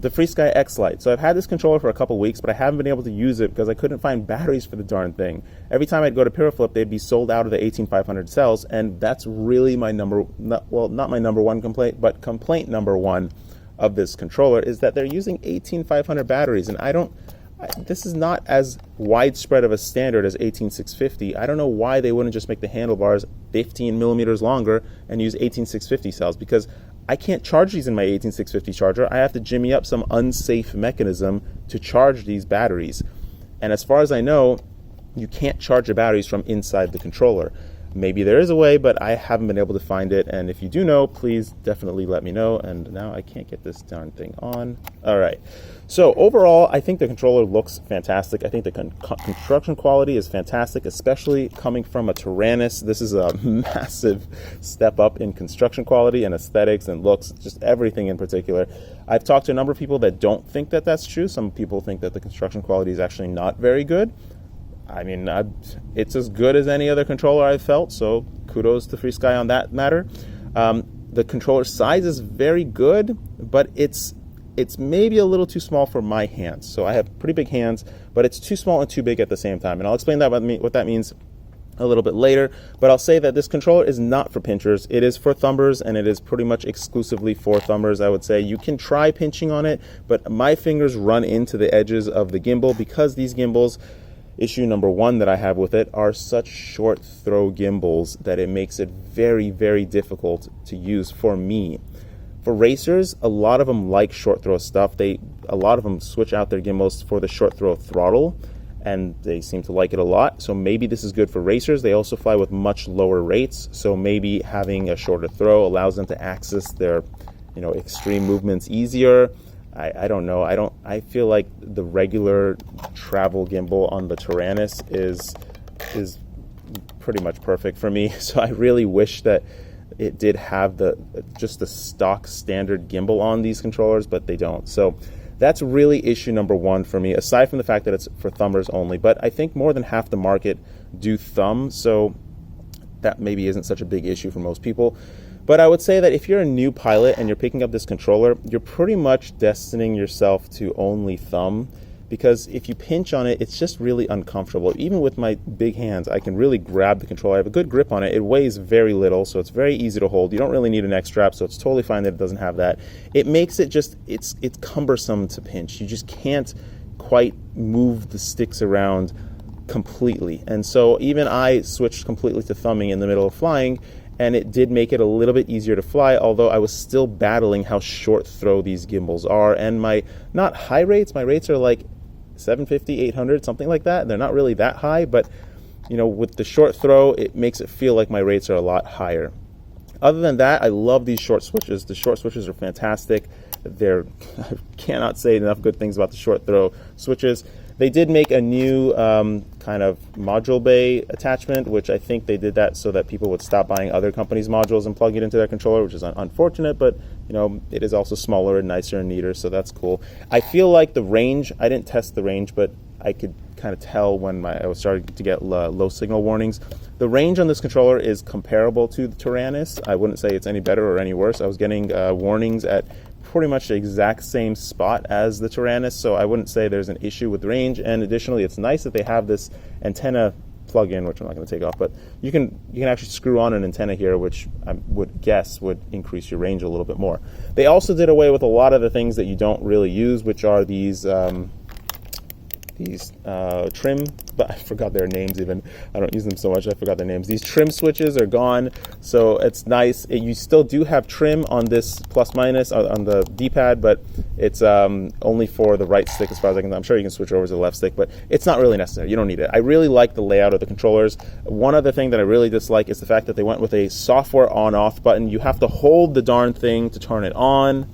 the Frsky X-lite. So I've had this controller for a couple weeks, but I haven't been able to use it because I couldn't find batteries for the darn thing. Every time I'd go to Pyroflip, they'd be sold out of the 18500 cells, and that's really my not my number one complaint, but complaint number one of this controller is that they're using 18500 batteries, and this is not as widespread of a standard as 18650. I don't know why they wouldn't just make the handlebars 15 millimeters longer and use 18650 cells, because I can't charge these in my 18650 charger. I have to jimmy up some unsafe mechanism to charge these batteries. And as far as I know, you can't charge the batteries from inside the controller. Maybe there is a way, but I haven't been able to find it. And if you do know, please definitely let me know. And now I can't get this darn thing on. All right. So overall, I think the controller looks fantastic. I think the construction quality is fantastic, especially coming from a Tyrannus. This is a massive step up in construction quality and aesthetics and looks, just everything in particular. I've talked to a number of people that don't think that that's true. Some people think that the construction quality is actually not very good. I mean, it's as good as any other controller I've felt, so kudos to Frsky on that matter. The controller size is very good, but it's maybe a little too small for my hands. So I have pretty big hands, but it's too small and too big at the same time. And I'll explain what that means a little bit later, but I'll say that this controller is not for pinchers. It is for thumbers, and it is pretty much exclusively for thumbers, I would say. You can try pinching on it, but my fingers run into the edges of the gimbal because these gimbals, issue number one that I have with it, are such short throw gimbals that it makes it very, very difficult to use for me. For racers, a lot of them like short throw stuff. A lot of them switch out their gimbals for the short throw throttle, and they seem to like it a lot. So maybe this is good for racers. They also fly with much lower rates, so maybe having a shorter throw allows them to access their, extreme movements easier. I don't know. I feel like the regular travel gimbal on the Tyrannus is pretty much perfect for me. So I really wish that it did have just the stock standard gimbal on these controllers, but they don't. So that's really issue number one for me, aside from the fact that it's for thumbers only. But I think more than half the market do thumb, so that maybe isn't such a big issue for most people. But I would say that if you're a new pilot and you're picking up this controller, you're pretty much destining yourself to only thumb, because if you pinch on it, it's just really uncomfortable. Even with my big hands, I can really grab the controller. I have a good grip on it. It weighs very little, so it's very easy to hold. You don't really need an X strap, so it's totally fine that it doesn't have that. It makes it it's cumbersome to pinch. You just can't quite move the sticks around completely. And so even I switched completely to thumbing in the middle of flying, and it did make it a little bit easier to fly, although I was still battling how short throw these gimbals are. And my rates are like 750, 800, something like that. They're not really that high, but with the short throw, it makes it feel like my rates are a lot higher. Other than that, I love these short switches. The short switches are fantastic. I cannot say enough good things about the short throw switches. They did make a new kind of module bay attachment, which I think they did that so that people would stop buying other companies' modules and plug it into their controller, which is unfortunate, but it is also smaller and nicer and neater, so that's cool. I feel like the range, I didn't test the range, but I could kind of tell when I was starting to get low signal warnings. The range on this controller is comparable to the Tyrannus. I wouldn't say it's any better or any worse. I was getting warnings at pretty much the exact same spot as the Tyrannus, so I wouldn't say there's an issue with range. And additionally, it's nice that they have this antenna plug-in, which I'm not going to take off, but you can actually screw on an antenna here, which I would guess would increase your range a little bit more. They also did away with a lot of the things that you don't really use, which are these trim, but I forgot their names even. I don't use them so much, I forgot their names. These trim switches are gone, so it's nice. You still do have trim on this plus minus on the D-pad, but it's only for the right stick as far as I can tell. I'm sure you can switch over to the left stick, but it's not really necessary. You don't need it. I really like the layout of the controllers. One other thing that I really dislike is the fact that they went with a software on-off button. You have to hold the darn thing to turn it on,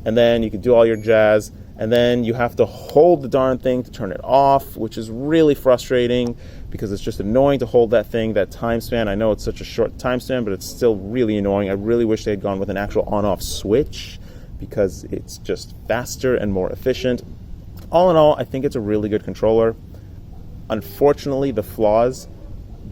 and then you can do all your jazz. And then you have to hold the darn thing to turn it off, which is really frustrating because it's just annoying to hold that thing, that time span. I know it's such a short time span, but it's still really annoying. I really wish they had gone with an actual on-off switch because it's just faster and more efficient. All in all, I think it's a really good controller. Unfortunately, the flaws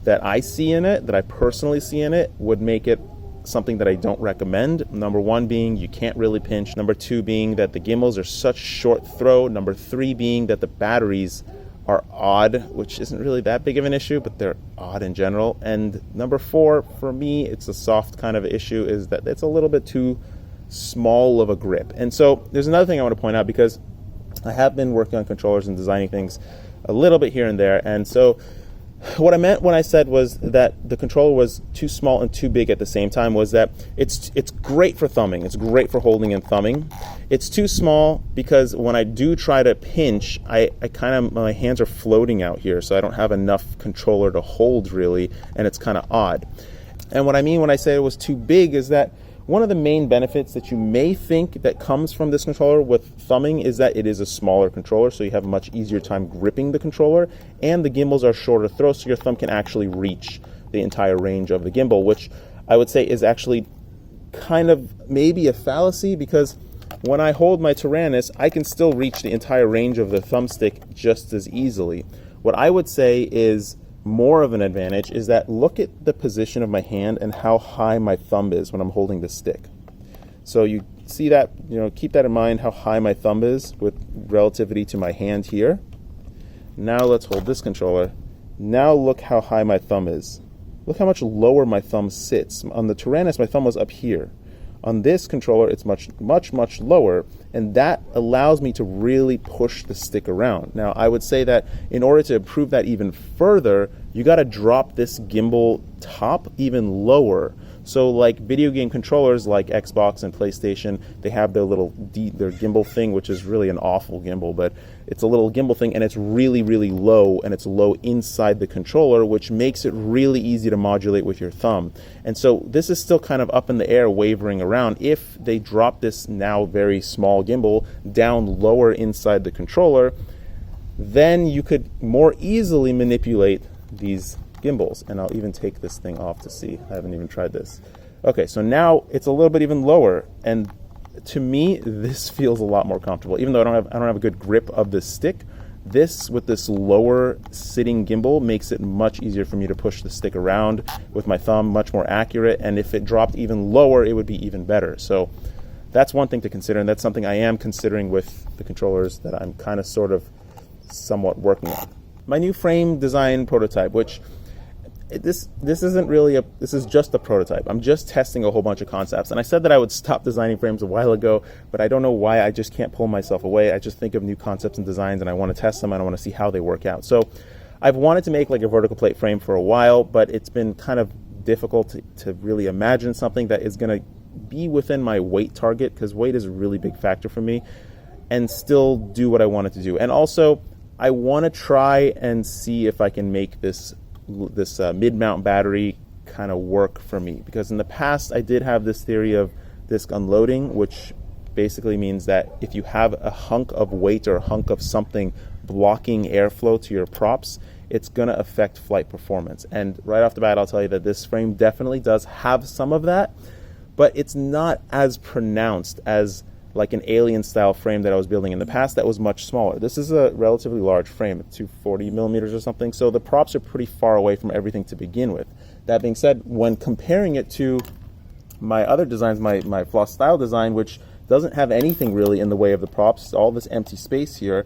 that I see in it, that I personally see in it, would make it something that I don't recommend. Number one being you can't really pinch. Number two being that the gimbals are such short throw. Number three being that the batteries are odd, which isn't really that big of an issue, but they're odd in general. And number four, for me, it's a soft kind of issue, is that it's a little bit too small of a grip. And so there's another thing I want to point out, because I have been working on controllers and designing things a little bit here and there. And so what I meant when I said was that the controller was too small and too big at the same time was that it's great for thumbing. It's great for holding and thumbing. It's too small because when I do try to pinch, my hands are floating out here, so I don't have enough controller to hold really, and it's kind of odd. And what I mean when I say it was too big is that one of the main benefits that you may think that comes from this controller with thumbing is that it is a smaller controller, so you have a much easier time gripping the controller, and the gimbals are shorter throw, so your thumb can actually reach the entire range of the gimbal, which I would say is actually kind of maybe a fallacy, because when I hold my Tyrannus, I can still reach the entire range of the thumbstick just as easily. What I would say is more of an advantage is that look at the position of my hand and how high my thumb is when I'm holding the stick. So you see that, keep that in mind, how high my thumb is with relativity to my hand here. Now let's hold this controller. Now look how high my thumb is. Look how much lower my thumb sits. On the Tyrannus, my thumb was up here. On this controller, it's much lower, and that allows me to really push the stick around. Now, I would say that in order to improve that even further, you got to drop this gimbal top even lower. So like video game controllers like Xbox and PlayStation, they have their their gimbal thing, which is really an awful gimbal, but it's a little gimbal thing, and it's really, really low, and it's low inside the controller, which makes it really easy to modulate with your thumb. And so this is still kind of up in the air, wavering around. If they drop this now very small gimbal down lower inside the controller, then you could more easily manipulate these gimbals. And I'll even take this thing off to see. I haven't even tried this. Okay, so now it's a little bit even lower, and to me this feels a lot more comfortable. Even though I don't have a good grip of the stick, this with this lower sitting gimbal makes it much easier for me to push the stick around with my thumb, much more accurate, and if it dropped even lower it would be even better. So that's one thing to consider, and that's something I am considering with the controllers that I'm kind of somewhat working on. My new frame design prototype, which this is just a prototype. I'm just testing a whole bunch of concepts, and I said that I would stop designing frames a while ago, but I don't know why. I just can't pull myself away. I just think of new concepts and designs, and I want to test them, and I want to see how they work out. So I've wanted to make like a vertical plate frame for a while, but it's been kind of difficult to really imagine something that is going to be within my weight target, because weight is a really big factor for me, and still do what I wanted to do. And also I want to try and see if I can make this mid-mount battery kind of work for me, because in the past I did have this theory of disk unloading, which basically means that if you have a hunk of weight or a hunk of something blocking airflow to your props, it's going to affect flight performance. And right off the bat I'll tell you that this frame definitely does have some of that, but it's not as pronounced as like an alien style frame that I was building in the past that was much smaller. This is a relatively large frame, 240 millimeters or something, so the props are pretty far away from everything to begin with. That being said, when comparing it to my other designs, my floss style design, which doesn't have anything really in the way of the props, all this empty space here,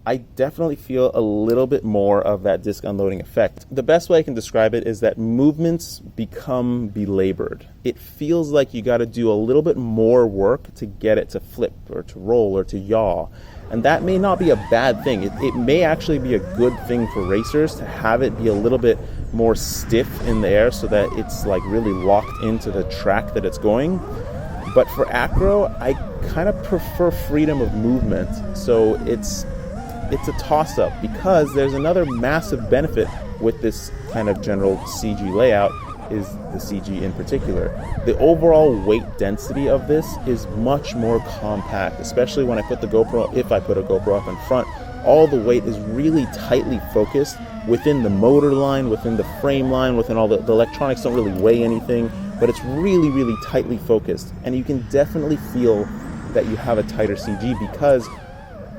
I definitely feel a little bit more of that disk unloading effect. The best way I can describe it is that movements become belabored. It feels like you got to do a little bit more work to get it to flip or to roll or to yaw. And that may not be a bad thing. It may actually be a good thing for racers to have it be a little bit more stiff in the air so that it's like really locked into the track that it's going. But for acro, I kind of prefer freedom of movement. So it's a toss-up, because there's another massive benefit with this kind of general CG layout, is the CG in particular. The overall weight density of this is much more compact, especially when I put the GoPro, if I put a GoPro up in front. All the weight is really tightly focused within the motor line, within the frame line, within all the electronics don't really weigh anything, but it's really, really tightly focused. And you can definitely feel that you have a tighter CG because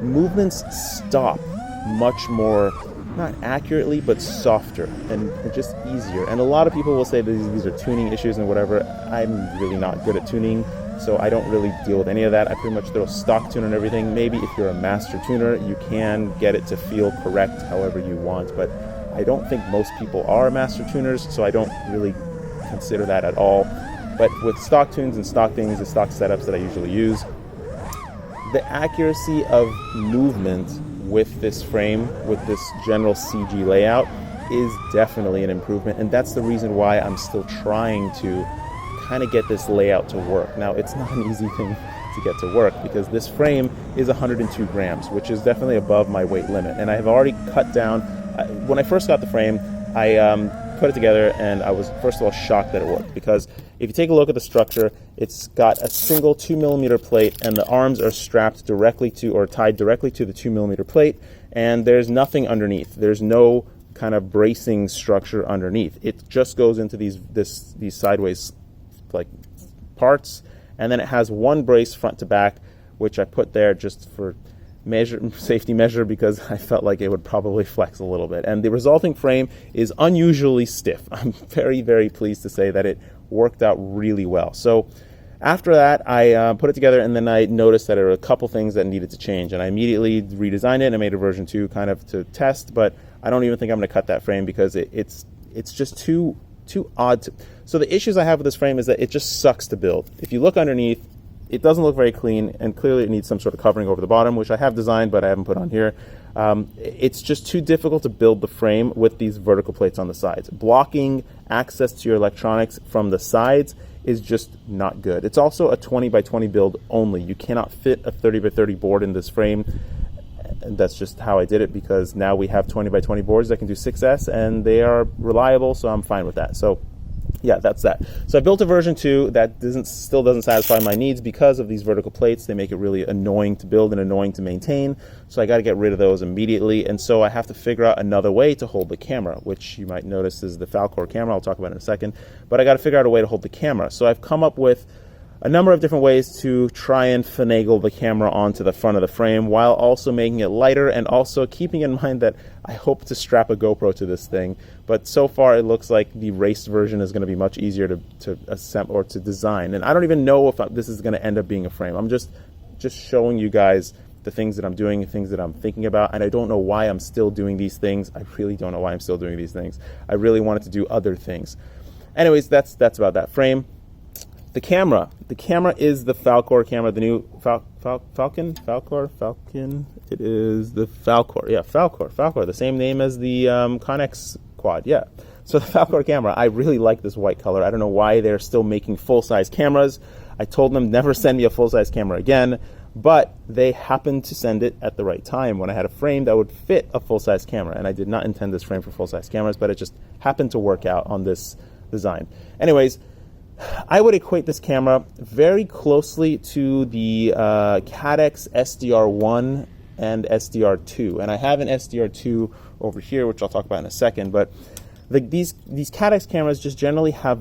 movements stop much more not accurately, but softer and just easier. And a lot of people will say that these are tuning issues and whatever. I'm really not good at tuning, so I don't really deal with any of that. I pretty much throw stock tune on everything. Maybe if you're a master tuner, you can get it to feel correct however you want, but I don't think most people are master tuners, so I don't really consider that at all. But with stock tunes and stock things, the stock setups that I usually use, the accuracy of movement with this frame, with this general CG layout, is definitely an improvement, and that's the reason why I'm still trying to kind of get this layout to work. Now, it's not an easy thing to get to work because this frame is 102 grams, which is definitely above my weight limit, and I have already cut down. When I first got the frame, I put it together, and I was first of all shocked that it worked, because if you take a look at the structure, it's got a single 2mm plate, and the arms are strapped directly to, or tied directly to, the 2mm plate, and there's nothing underneath. There's no kind of bracing structure underneath. It just goes into these sideways like parts, and then it has one brace front to back, which I put there just for safety measure, because I felt like it would probably flex a little bit. And the resulting frame is unusually stiff. I'm very, very pleased to say that it worked out really well. So after that, I put it together, and then I noticed that there were a couple things that needed to change, and I immediately redesigned it and made a version 2 kind of to test, but I don't even think I'm going to cut that frame because it's just too odd. So the issues I have with this frame is that it just sucks to build. If you look underneath, it doesn't look very clean, and clearly it needs some sort of covering over the bottom, which I have designed, but I haven't put on here. It's just too difficult to build the frame with these vertical plates on the sides. Blocking access to your electronics from the sides is just not good. It's also a 20 by 20 build only. You cannot fit a 30 by 30 board in this frame. And that's just how I did it, because now we have 20 by 20 boards that can do 6S, and they are reliable, so I'm fine with that. So yeah, that's that. So I built a version 2 that still doesn't satisfy my needs because of these vertical plates. They make it really annoying to build and annoying to maintain. So I got to get rid of those immediately. And so I have to figure out another way to hold the camera, which you might notice is the Falkor camera. I'll talk about it in a second. But I got to figure out a way to hold the camera. So I've come up with a number of different ways to try and finagle the camera onto the front of the frame while also making it lighter, and also keeping in mind that I hope to strap a GoPro to this thing. But so far it looks like the raced version is going to be much easier to assemble or to design. And I don't even know if this is going to end up being a frame. I'm just showing you guys the things that I'm doing, the things that I'm thinking about, and I don't know why I'm still doing these things. I really don't know why I'm still doing these things. I really wanted to do other things. Anyways, that's about that frame. The camera is the Falkor camera, the new Falcon. It is the Falkor. Yeah, Falkor, the same name as the Caddx quad. Yeah. So the Falkor camera, I really like this white color. I don't know why they're still making full-size cameras. I told them never send me a full-size camera again, but they happened to send it at the right time when I had a frame that would fit a full-size camera. And I did not intend this frame for full-size cameras, but it just happened to work out on this design. Anyways, I would equate this camera very closely to the Caddx SDR1 and SDR2. And I have an SDR2 over here, which I'll talk about in a second. But these Caddx cameras just generally have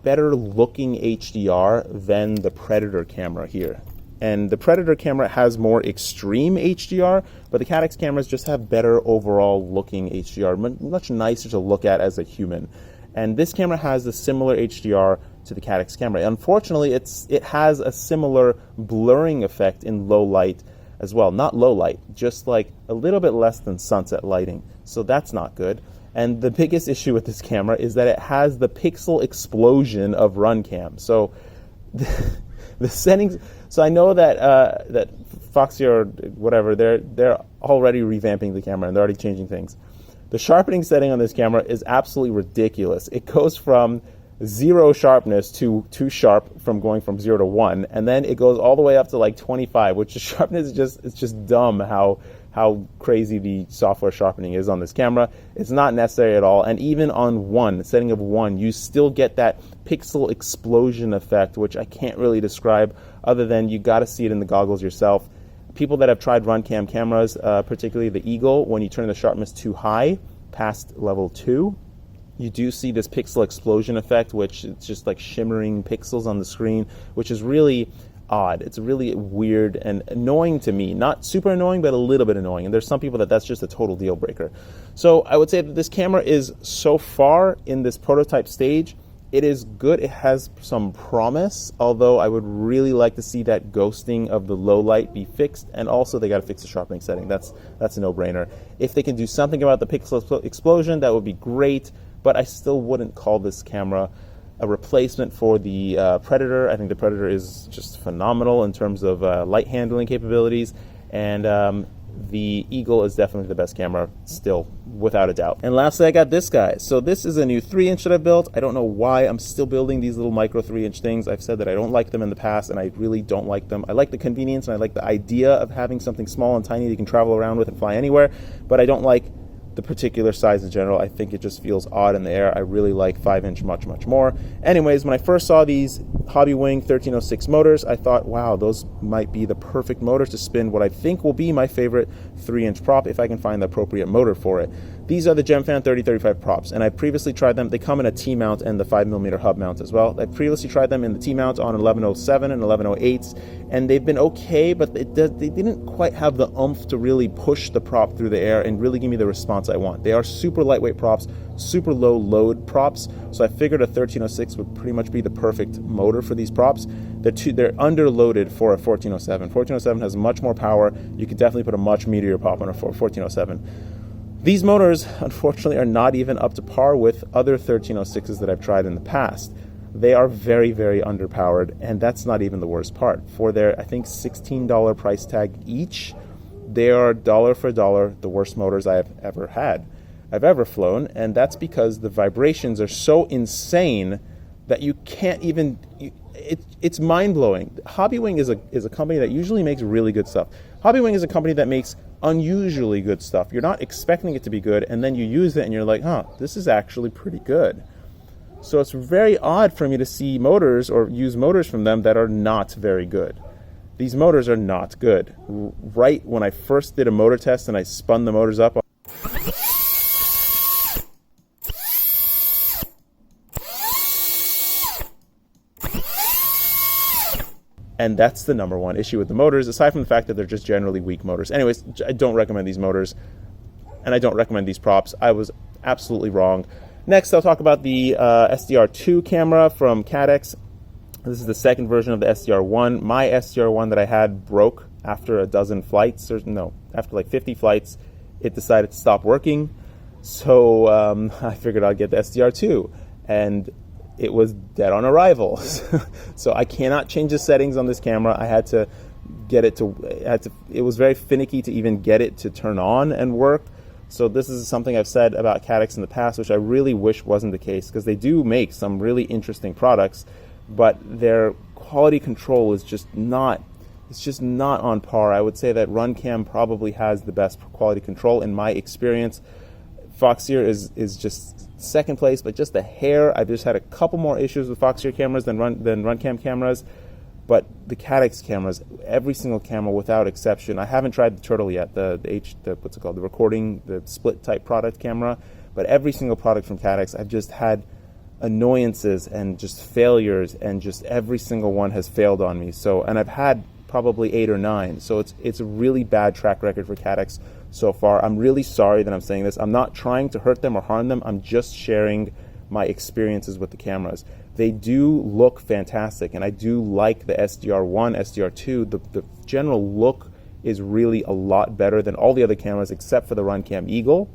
better looking HDR than the Predator camera here. And the Predator camera has more extreme HDR, but the Caddx cameras just have better overall looking HDR, much nicer to look at as a human. And this camera has a similar HDR to the Caddx camera. Unfortunately, it has a similar blurring effect in low light as well. Not low light, just like a little bit less than sunset lighting. So that's not good. And the biggest issue with this camera is that it has the pixel explosion of RunCam. So the settings. So I know that Foxeer or whatever, they're already revamping the camera and they're already changing things. The sharpening setting on this camera is absolutely ridiculous. It goes from 0 sharpness to 2 sharp, from going from 0 to 1, and then it goes all the way up to like 25, which the sharpness is it's just dumb how crazy the software sharpening is on this camera. It's not necessary at all, and even on setting of 1, you still get that pixel explosion effect, which I can't really describe other than you got to see it in the goggles yourself. People that have tried RunCam cameras, particularly the Eagle, when you turn the sharpness too high, past level 2, you do see this pixel explosion effect, which it's just like shimmering pixels on the screen, which is really odd. It's really weird and annoying to me. Not super annoying, but a little bit annoying. And there's some people that's just a total deal breaker. So I would say that this camera is, so far in this prototype stage, it is good. It has some promise, although I would really like to see that ghosting of the low light be fixed, and also they got to fix the sharpening setting. That's a no-brainer. If they can do something about the pixel explosion, that would be great, but I still wouldn't call this camera a replacement for the Predator. I think the Predator is just phenomenal in terms of light handling capabilities, and the Eagle is definitely the best camera still, without a doubt. And lastly, I got this guy. So this is a new 3-inch that I built. I don't know why I'm still building these little micro 3-inch things. I've said that I don't like them in the past, and I really don't like them. I like the convenience, and I like the idea of having something small and tiny that you can travel around with and fly anywhere, but I don't like the particular size in general. I think it just feels odd in the air. I really like 5-inch much more. Anyways, when I first saw these Hobbywing 1306 motors, I thought, wow, those might be the perfect motors to spin what I think will be my favorite 3-inch prop if I can find the appropriate motor for it. These are the GemFan 3035 props, and I previously tried them. They come in a T-mount and the 5mm hub mount as well. I previously tried them in the T-mount on 1107 and 1108s, and they've been okay, but they didn't quite have the oomph to really push the prop through the air and really give me the response I want. They are super lightweight props, super low load props, so I figured a 1306 would pretty much be the perfect motor for these props. They're underloaded for a 1407. 1407 has much more power. You could definitely put a much meatier prop on a 1407. These motors, unfortunately, are not even up to par with other 1306s that I've tried in the past. They are very, very underpowered, and that's not even the worst part. For their, I think, $16 price tag each, they are dollar for dollar the worst motors I've ever flown, and that's because the vibrations are so insane that you can't even, it's mind-blowing. Hobbywing is a company that usually makes really good stuff. Hobbywing is a company that makes unusually good stuff. You're not expecting it to be good, and then you use it and you're like, huh, this is actually pretty good. So it's very odd for me to see motors or use motors from them that are not very good. These motors are not good. Right when I first did a motor test and I spun the motors up, and that's the number one issue with the motors, aside from the fact that they're just generally weak motors. Anyways, I don't recommend these motors, and I don't recommend these props. I was absolutely wrong. Next, I'll talk about the SDR2 camera from Caddx. This is the second version of the SDR1. My SDR1 that I had broke after a dozen flights, after like 50 flights, it decided to stop working. So I figured I'd get the SDR2, and it was dead on arrival. So I cannot change the settings on this camera. I had to get it it was very finicky to even get it to turn on and work. So this is something I've said about Caddx in the past, which I really wish wasn't the case, because they do make some really interesting products, but their quality control is just not on par. I would say that RunCam probably has the best quality control in my experience. Foxeer is just second place, but just a hair. I've just had a couple more issues with Foxeer cameras than RunCam cameras, but the Caddx cameras, every single camera without exception. I haven't tried the Turtle yet, the recording, the split type product camera, but every single product from Caddx, I've just had annoyances and just failures, and just every single one has failed on me. So, and I've had probably 8 or 9, so it's a really bad track record for Caddx so far. I'm really sorry that I'm saying this. I'm not trying to hurt them or harm them. I'm just sharing my experiences with the cameras. They do look fantastic, and I do like the SDR1, SDR2. The general look is really a lot better than all the other cameras except for the RunCam Eagle,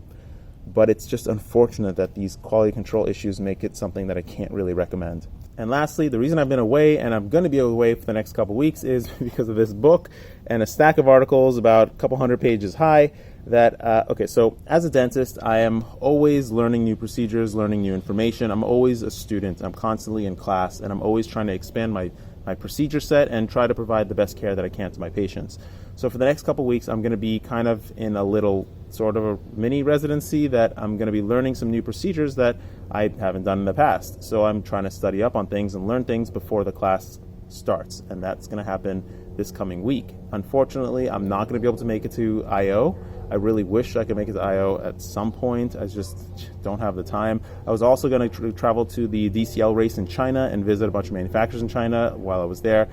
but it's just unfortunate that these quality control issues make it something that I can't really recommend. And lastly, the reason I've been away, and I'm going to be away for the next couple weeks, is because of this book and a stack of articles about a couple hundred pages high that, okay, so as a dentist, I am always learning new procedures, learning new information. I'm always a student. I'm constantly in class, and I'm always trying to expand my procedure set and try to provide the best care that I can to my patients. So for the next couple weeks, I'm going to be kind of in a little sort of a mini residency that I'm going to be learning some new procedures that I haven't done in the past. So I'm trying to study up on things and learn things before the class starts, and that's going to happen this coming week. Unfortunately, I'm not going to be able to make it to I.O. I really wish I could make it to I.O. at some point. I just don't have the time. I was also going to travel to the DCL race in China and visit a bunch of manufacturers in China while I was there.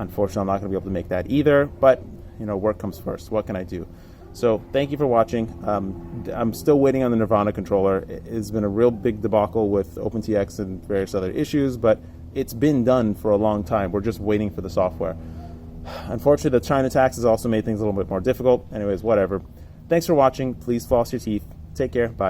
Unfortunately, I'm not going to be able to make that either, but you know, work comes first. What can I do? So thank you for watching. I'm still waiting on the Nirvana controller. It's been a real big debacle with OpenTX and various other issues, but it's been done for a long time. We're just waiting for the software. Unfortunately, the China tax has also made things a little bit more difficult. Anyways, whatever. Thanks for watching. Please floss your teeth. Take care. Bye.